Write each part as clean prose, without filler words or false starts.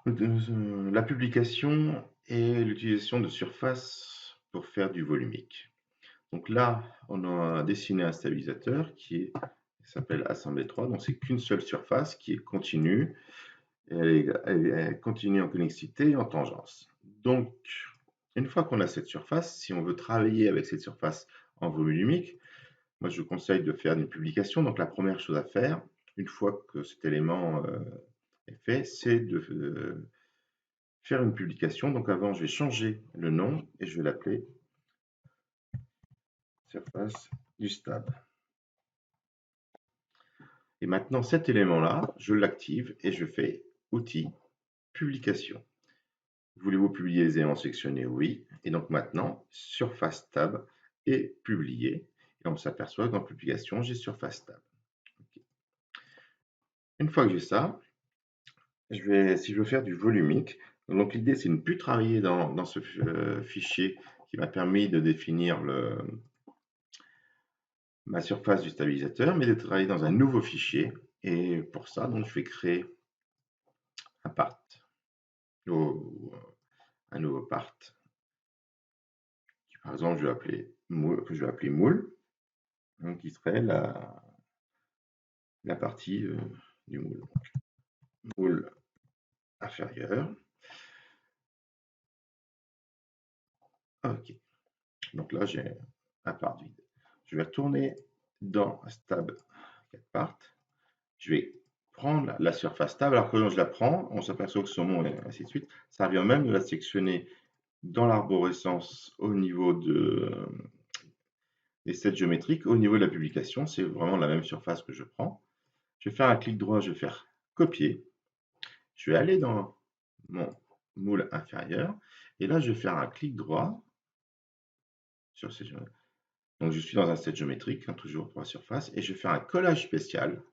La publication et l'utilisation de surfaces pour faire du volumique. Donc là, on a dessiné un stabilisateur qui s'appelle Assemblée 3. Donc c'est qu'une seule surface qui est continue. Elle est continue en connexité et en tangence. Donc, une fois qu'on a cette surface, si on veut travailler avec cette surface en volumique, moi je vous conseille de faire une publication. Donc la première chose à faire, une fois que cet élément est fait, c'est de faire une publication. Donc avant, je vais changer le nom et je vais l'appeler surface du stab. Et maintenant, cet élément-là, je l'active et je fais Outils, Publication. Voulez-vous publier les éléments sélectionnés? Oui. Et donc maintenant, Surface Tab est publié. Et on s'aperçoit que dans Publication, j'ai Surface Tab. Okay. Une fois que j'ai ça, si je veux faire du volumique, donc l'idée c'est de ne plus travailler dans ce fichier qui m'a permis de définir ma surface du stabilisateur, mais de travailler dans un nouveau fichier. Et pour ça, donc, je vais créer un part, ou un nouveau part, qui par exemple, que je vais appeler moule, donc, qui serait la partie du moule. Donc, moule inférieur. OK. Donc là, j'ai un part vide. Je vais retourner dans Stab 4 part. Je vais prendre la surface stable. Alors que quand je la prends, on s'aperçoit que son nom et ainsi de suite. Ça revient même de la sectionner dans l'arborescence au niveau des sets géométriques. Au niveau de la publication, c'est vraiment la même surface que je prends. Je vais faire un clic droit, je vais faire copier. Je vais aller dans mon moule inférieur. Et là, je vais faire un clic droit sur ces géométriques. Donc, je suis dans un set géométrique, hein, toujours pour la surface. Et je vais faire un collage spécial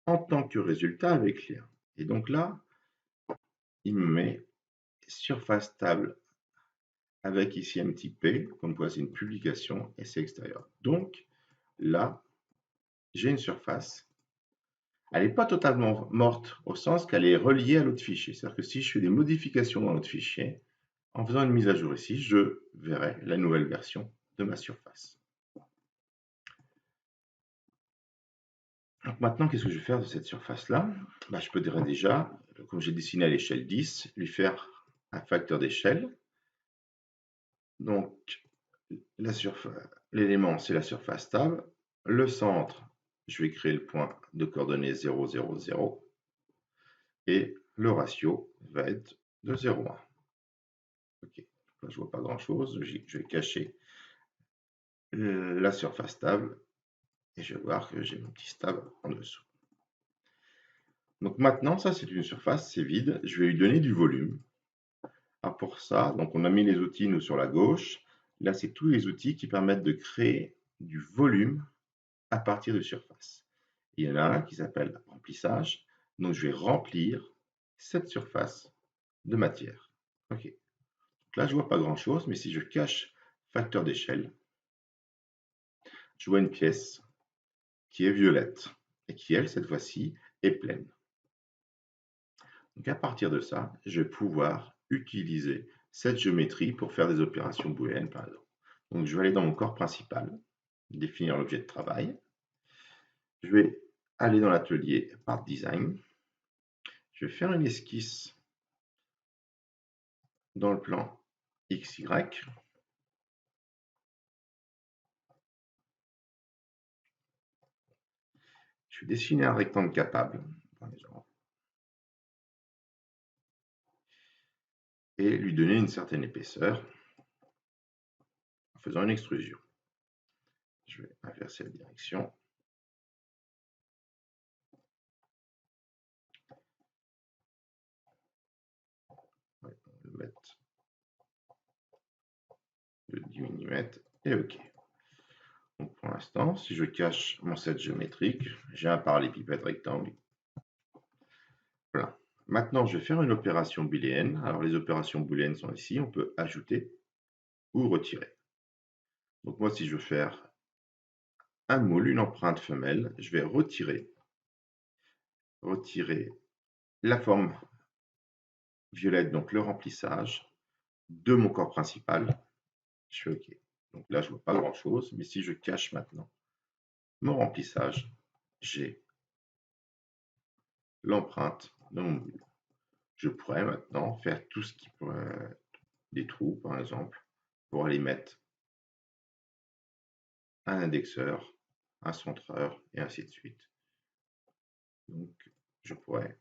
en tant que résultat avec lien. Et donc là, il me met surface table avec ici un petit P, comme quoi c'est une publication et c'est extérieur. Donc là, j'ai une surface. Elle n'est pas totalement morte au sens qu'elle est reliée à l'autre fichier. C'est-à-dire que si je fais des modifications dans l'autre fichier, en faisant une mise à jour ici, je verrai la nouvelle version de ma surface. Donc maintenant, qu'est-ce que je vais faire de cette surface-là? Je peux déjà, comme j'ai dessiné à l'échelle 10, lui faire un facteur d'échelle. Donc, l'élément, c'est la surface stable. Le centre, je vais créer le point de coordonnées 0, 0, 0. Et le ratio va être de 0,1. Ok, là, je vois pas grand-chose. Je vais cacher la surface stable et je vais voir que j'ai mon petit stable en dessous. Donc maintenant, ça c'est une surface, c'est vide. Je vais lui donner du volume. Alors pour ça, donc on a mis les outils nous sur la gauche. Là, c'est tous les outils qui permettent de créer du volume à partir de surface. Il y en a un qui s'appelle remplissage. Donc je vais remplir cette surface de matière. Ok. Donc là, je vois pas grand-chose, mais si je cache facteur d'échelle, je vois une pièce qui est violette et qui, elle, cette fois-ci, est pleine. Donc à partir de ça, je vais pouvoir utiliser cette géométrie pour faire des opérations booléennes, par exemple. Donc je vais aller dans mon corps principal, définir l'objet de travail. Je vais aller dans l'atelier Part Design. Je vais faire une esquisse dans le plan XY. Je vais dessiner un rectangle capable, par exemple, et lui donner une certaine épaisseur en faisant une extrusion. Je vais inverser la direction. Ouais, on va le mettre de 10 mm et OK. Donc pour l'instant, si je cache mon set géométrique, j'ai un parallélépipède rectangle. Voilà. Maintenant, je vais faire une opération booléenne. Alors les opérations booléennes sont ici. On peut ajouter ou retirer. Donc moi, si je veux faire un moule, une empreinte femelle, je vais retirer la forme violette, donc le remplissage de mon corps principal. Je fais OK. Donc là, je ne vois pas grand-chose, mais si je cache maintenant mon remplissage, j'ai l'empreinte de mon bulle. Je pourrais maintenant faire tout ce qui pourrait des trous, par exemple, pour aller mettre un indexeur, un centreur, et ainsi de suite. Donc, je pourrais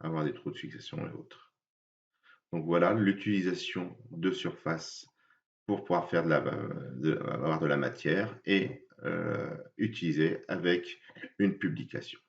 avoir des trous de fixation et autres. Donc voilà l'utilisation de surface pour pouvoir faire avoir de la matière et utiliser avec une publication.